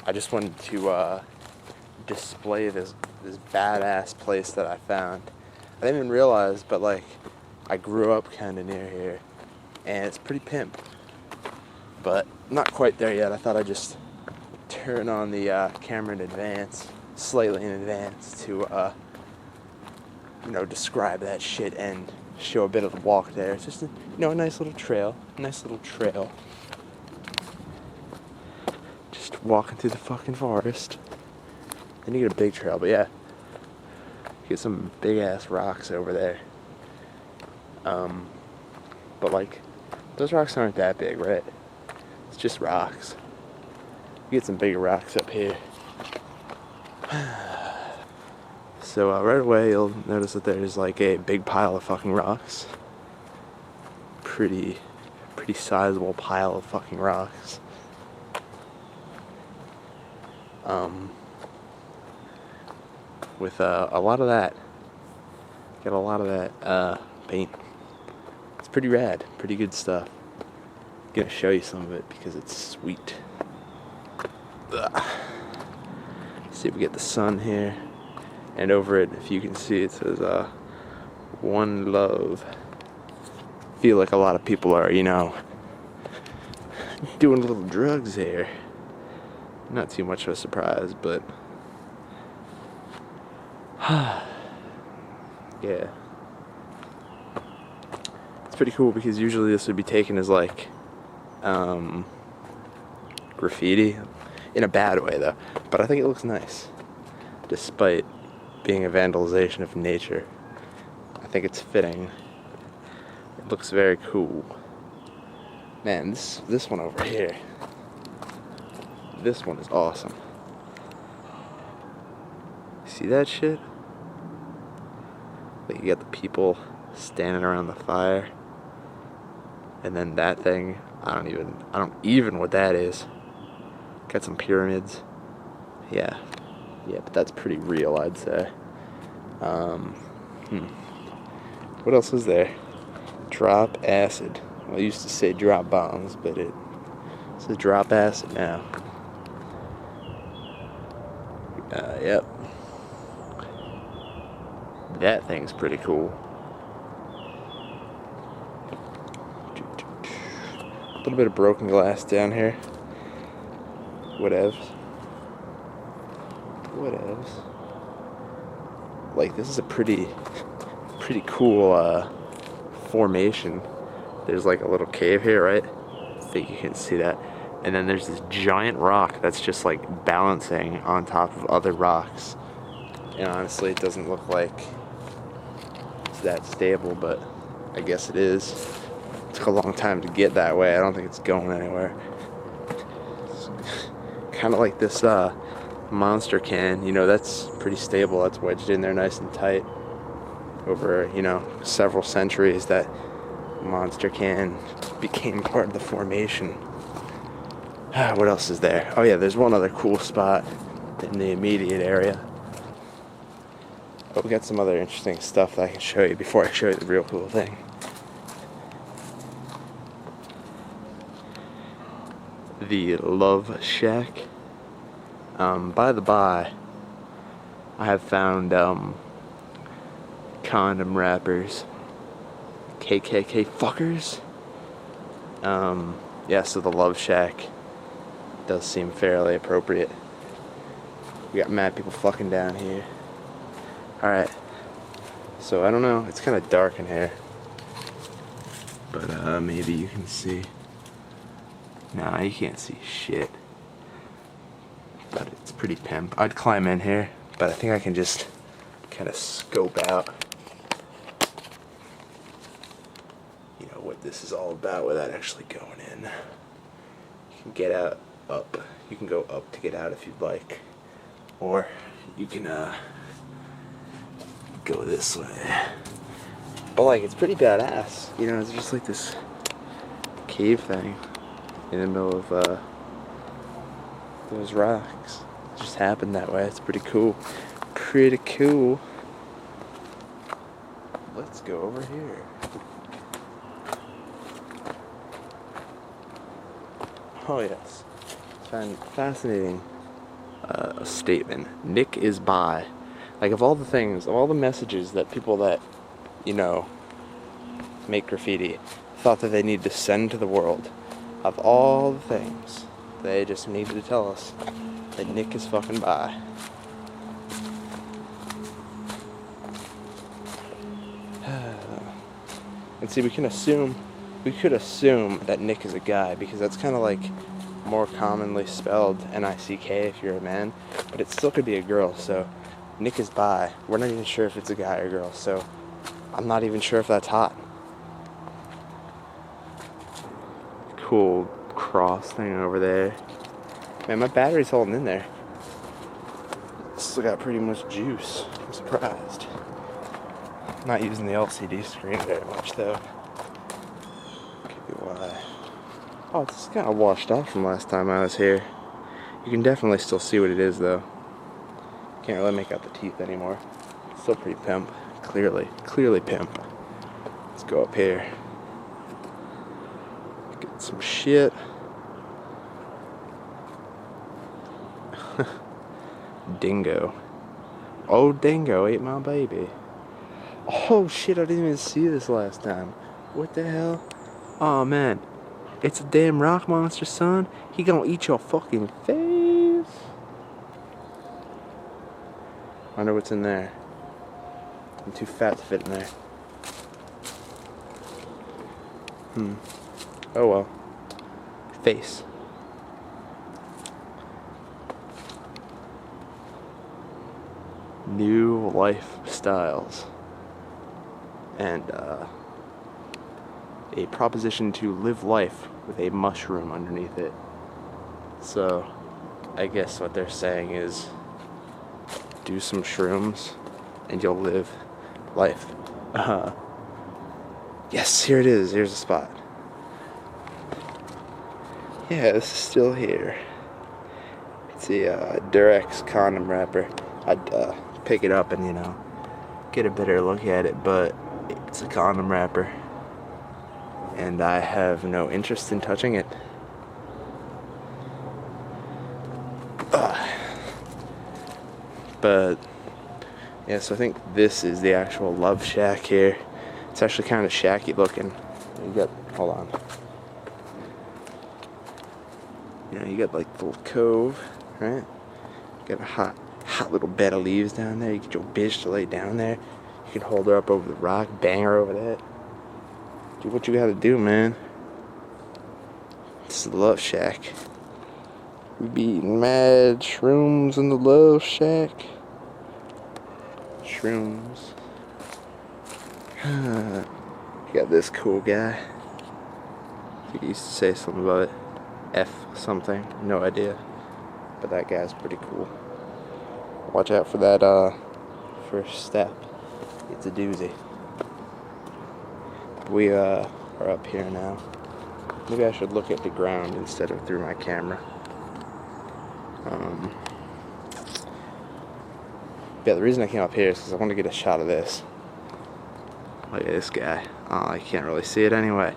I just wanted to display this badass place that I found. I didn't even realize, but like, I grew up kind of near here, and it's pretty pimp. But not quite there yet. I thought I'd just turn on the camera in advance, slightly in advance, to describe that shit and show a bit of the walk there. It's just a nice little trail. Just walking through the fucking forest. Then you get a big trail, but yeah. You get some big ass rocks over there. But like, those rocks aren't that big, right? It's just rocks. You get some bigger rocks up here. So right away you'll notice that there's like a big pile of fucking rocks. Pretty sizable pile of fucking rocks. With a lot of that. Got a lot of that paint. It's pretty rad, pretty good stuff. I'm gonna show you some of it because it's sweet. Ugh. See if we get the sun here. And over it, if you can see, it says One Love. I feel like a lot of people are, doing little drugs here. Not too much of a surprise, but yeah. It's pretty cool because usually this would be taken as like graffiti. In a bad way though. But I think it looks nice. Despite being a vandalization of nature. I think it's fitting. It looks very cool. Man, this one over here. This one is awesome. See that shit? Like, you got the people standing around the fire. And then that thing, I don't even what that is. Got some pyramids. Yeah, but that's pretty real, I'd say. What else is there? Drop acid. Well, I used to say drop bombs, but it says drop acid now. Yep. That thing's pretty cool. A little bit of broken glass down here. Whatevs. Like, this is a pretty cool formation. There's like a little cave here, right? I think you can see that. And then there's this giant rock that's just like balancing on top of other rocks. And honestly, it doesn't look like it's that stable, but I guess it is. It took a long time to get that way. I don't think it's going anywhere. Kind of like this monster can, that's pretty stable. That's wedged in there nice and tight over, several centuries. That monster can became part of the formation. What else is there? Oh yeah, there's one other cool spot in the immediate area. But we got some other interesting stuff that I can show you before I show you the real cool thing. The Love Shack. By the by, I have found condom wrappers. KKK fuckers. Yeah, so the Love Shack does seem fairly appropriate. We got mad people fucking down here. Alright. So I don't know, it's kind of dark in here. But maybe you can see. Nah, you can't see shit. But it's pretty pimp. I'd climb in here, but I think I can just kind of scope out what this is all about without actually going in. You can get out up. You can go up to get out if you'd like. Or you can go this way. But like, it's pretty badass. It's just like this cave thing in the middle of those rocks. It just happened that way. It's pretty cool. Let's go over here. Oh yes. Fascinating a statement. Nick is bi. Like, of all the things, of all the messages that people that, you know, make graffiti thought that they need to send to the world, of all the things, they just needed to tell us that Nick is fucking bi. And see, we could assume that Nick is a guy, because that's kind of like more commonly spelled N-I-C-K if you're a man, but it still could be a girl. So Nick is bi. We're not even sure if it's a guy or girl, so I'm not even sure if that's hot. Cool cross thing over there. Man, my battery's holding in there. Still got pretty much juice. I'm surprised. Not using the LCD screen very much though. Could be why. Oh, it's kind of washed off from last time I was here. You can definitely still see what it is though. Can't really make out the teeth anymore. Still pretty pimp. Clearly pimp. Let's go up here. Get some shit. Dingo. Oh, Dingo ate my baby. Oh shit, I didn't even see this last time. What the hell? Oh man. It's a damn rock monster, son. He gonna eat your fucking face. Wonder what's in there. I'm too fat to fit in there. Oh well. Face. New lifestyles. And a proposition to live life with a mushroom underneath it. So I guess what they're saying is do some shrooms and you'll live life. Yes, here it is. Here's the spot. Yeah, this is still here. It's a Durex condom wrapper. I'd pick it up and, you know, get a better look at it, but it's a condom wrapper. And I have no interest in touching it. But yeah, so I think this is the actual love shack here. It's actually kind of shacky looking. You got, hold on. You know, you got like the little cove, right? You got a hot little bed of leaves down there. You get your bitch to lay down there. You can hold her up over the rock, bang her over that. Do what you gotta do, man. This is the love shack. We be eating mad shrooms in the love shack. Shrooms. You got this cool guy. He used to say something about it. F something. No idea. But that guy's pretty cool. Watch out for that first step. It's a doozy. We are up here now. Maybe I should look at the ground instead of through my camera. Yeah, the reason I came up here is because I want to get a shot of this. Look at this guy. Oh, I can't really see it anyway.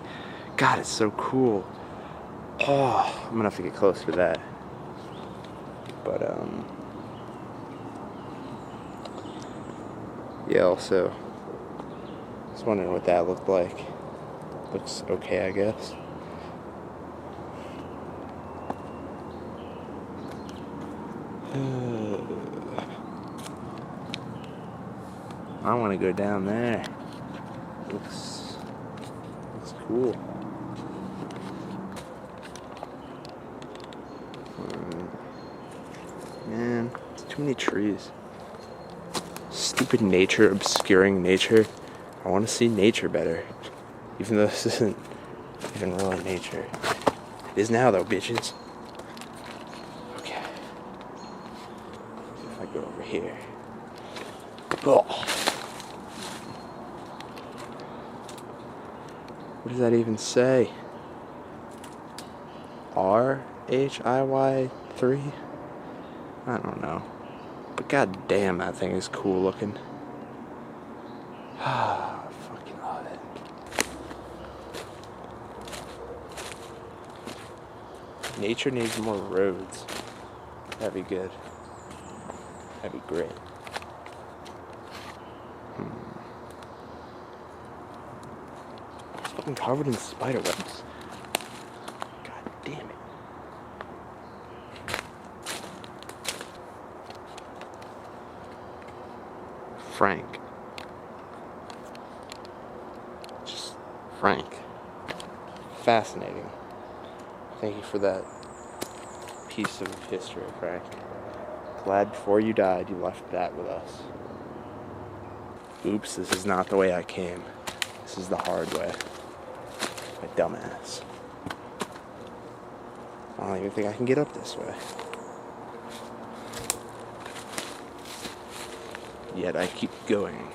God, it's so cool. Oh, I'm gonna have to get closer to that. But yeah, also I was wondering what that looked like. Looks okay, I guess. I want to go down there. Looks cool. Man, it's too many trees. Stupid nature obscuring nature. I want to see nature better. Even though this isn't even really nature. It is now though, bitches. Okay. If I go over here. Oh. What does that even say? RHIY 3? I don't know. But god damn, that thing is cool looking. I fucking love it. Nature needs more roads. That'd be good. That'd be great. It's fucking covered in spider webs. God damn it. Frank. Just Frank. Fascinating. Thank you for that piece of history, Frank. Glad before you died you left that with us. Oops, this is not the way I came. This is the hard way. My dumbass. I don't even think I can get up this way. Yet I keep going.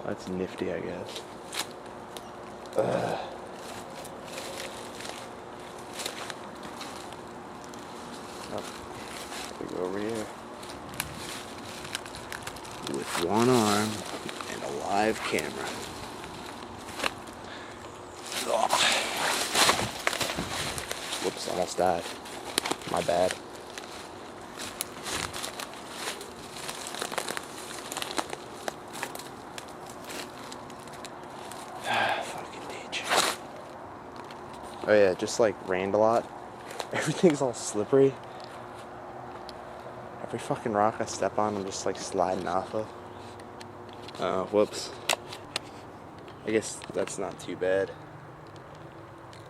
That's nifty, I guess. We go over here. With one arm and a live camera. Ugh. Whoops, almost died. My bad. Fucking nature. Oh yeah, it just like rained a lot. Everything's all slippery. Every fucking rock I step on, I'm just like sliding off of. Whoops. I guess that's not too bad.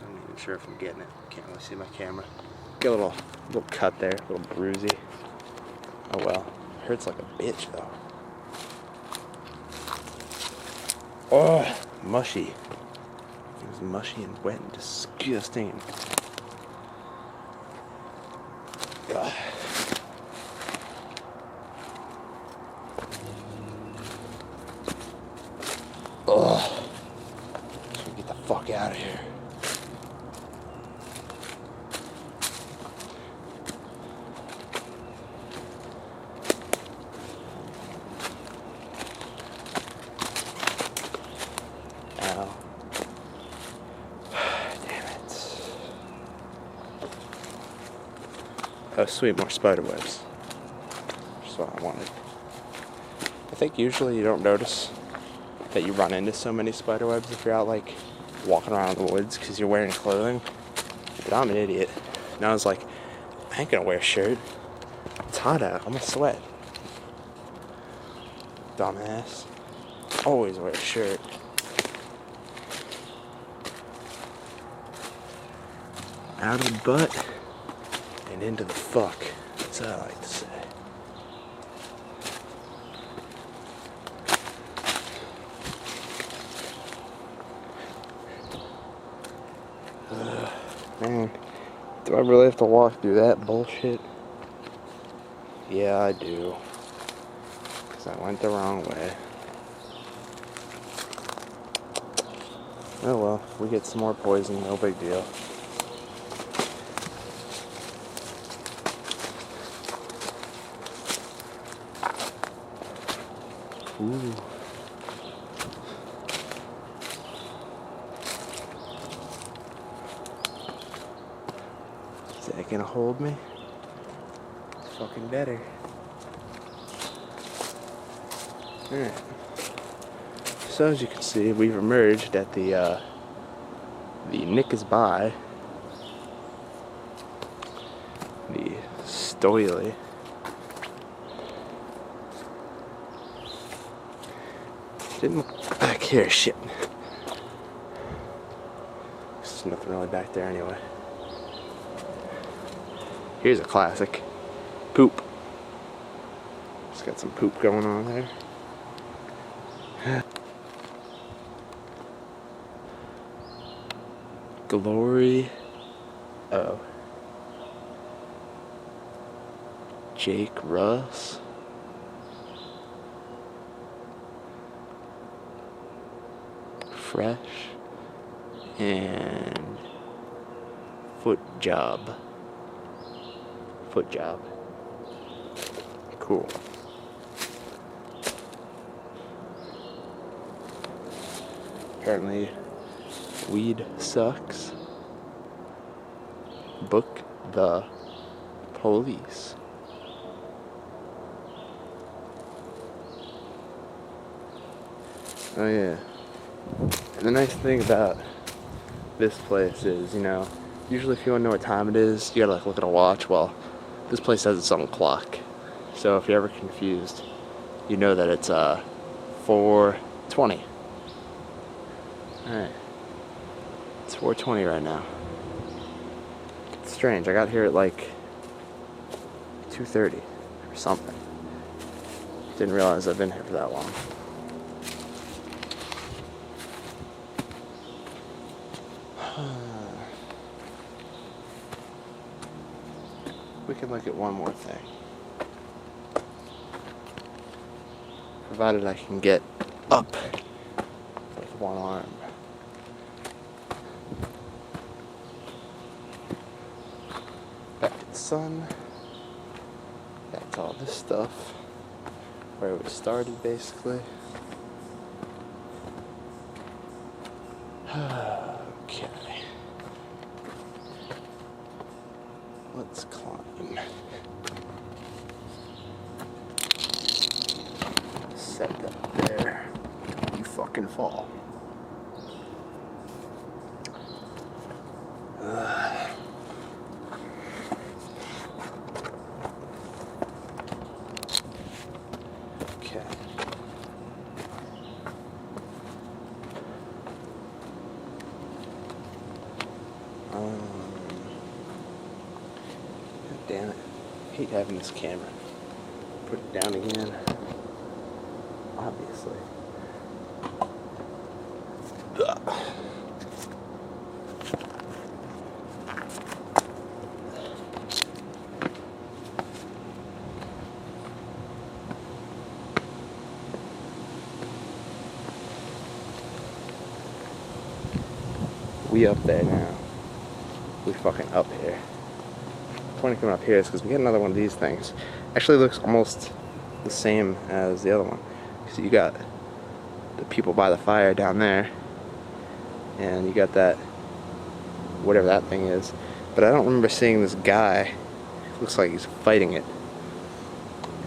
I'm not even sure if I'm getting it. Can't really see my camera. Get a little cut there, a little bruisey. Oh well. Hurts like a bitch though. Oh, mushy. It was mushy and wet and disgusting. Ugh. Ugh. So get the fuck out of here. Ow. Damn it. Oh sweet, more spider webs. That's what I wanted. I think usually you don't notice that you run into so many spider webs if you're out like walking around in the woods because you're wearing clothing. But I'm an idiot. And I was like, I ain't gonna wear a shirt. It's hot out. I'm gonna sweat. Dumbass. Always wear a shirt. Out of the butt and into the fuck. That's what I like to say. Man, do I really have to walk through that bullshit? Yeah, I do. Because I went the wrong way. Oh well, if we get some more poison, no big deal. Ooh. Is that gonna hold me? It's fucking better. Alright. So as you can see, we've emerged at the Nick is by. The Stoily. Didn't look back here, shit. There's nothing really back there anyway. Here's a classic. Poop. Just got some poop going on there. Glory. Oh. Jake Russ. Fresh. And Foot Job. Foot Job. Cool. Apparently, weed sucks. Book the police. Oh yeah. And the nice thing about this place is, usually if you want to know what time it is, you gotta like look at a watch. Well, this place has its own clock. So if you're ever confused, you know that it's 4:20. Alright. It's 4:20 right now. It's strange. I got here at like 2:30 or something. Didn't realize I've been here for that long. We can look at one more thing. Provided I can get up with one arm. Back to the sun. Back to all this stuff. Where we started, basically. Okay. Let's climb. Set that there. Don't you fucking fall. Okay. God damn it. I hate having this camera. Put it down again. Obviously. Ugh. We up there now. We fucking up here. The point of coming up here is because we get another one of these things. Actually looks almost the same as the other one. So you got the people by the fire down there, and you got that, whatever that thing is. But I don't remember seeing this guy. Looks like he's fighting it.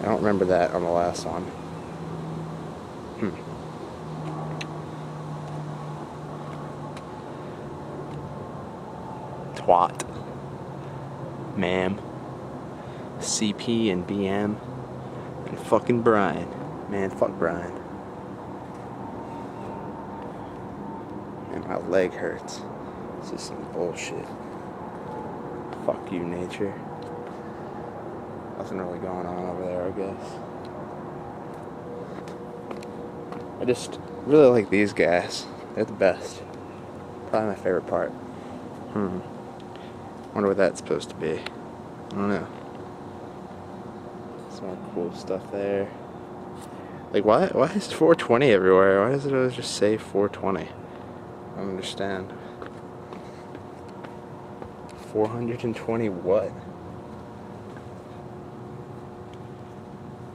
I don't remember that on the last one. Twat. Ma'am. CP and BM. And fucking Brian. Man, fuck Brian. And my leg hurts. This is some bullshit. Fuck you, nature. Nothing really going on over there, I guess. I just really like these guys. They're the best. Probably my favorite part. Wonder what that's supposed to be. I don't know. Some more cool stuff there. Like, why is 420 everywhere? Why does it always just say 420? I don't understand. 420 what?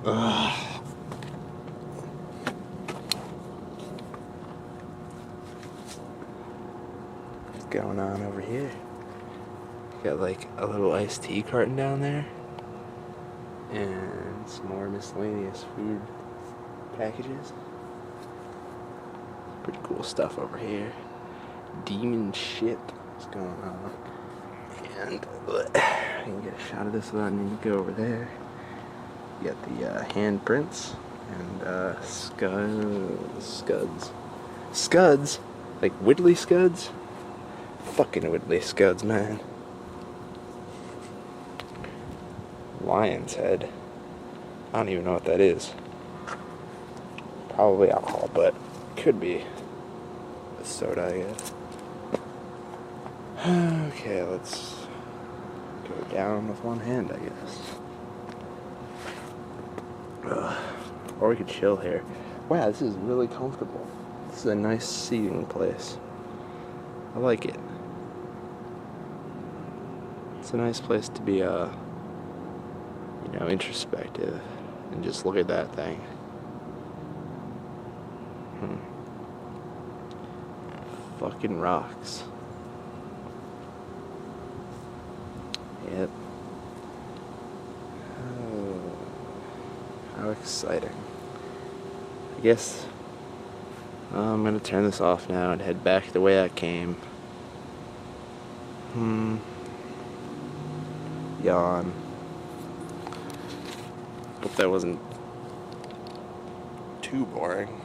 Ugh. What's going on over here? Got like a little iced tea carton down there. And some more miscellaneous food packages. Pretty cool stuff over here. Demon shit is going on. And I can get a shot of this without needing to go over there. You got the handprints and Scuds? Like Whitley Scuds? Fucking Whitley Scuds, man. Lion's Head. I don't even know what that is. Probably alcohol, but could be a soda, I guess. Okay, let's go down with one hand, I guess. Or we could chill here. Wow, this is really comfortable. This is a nice seating place. I like it. It's a nice place to be, introspective and just look at that thing. Fucking rocks. Yep. Oh, how exciting. I guess I'm gonna turn this off now and head back the way I came. Yawn. Hope that wasn't too boring.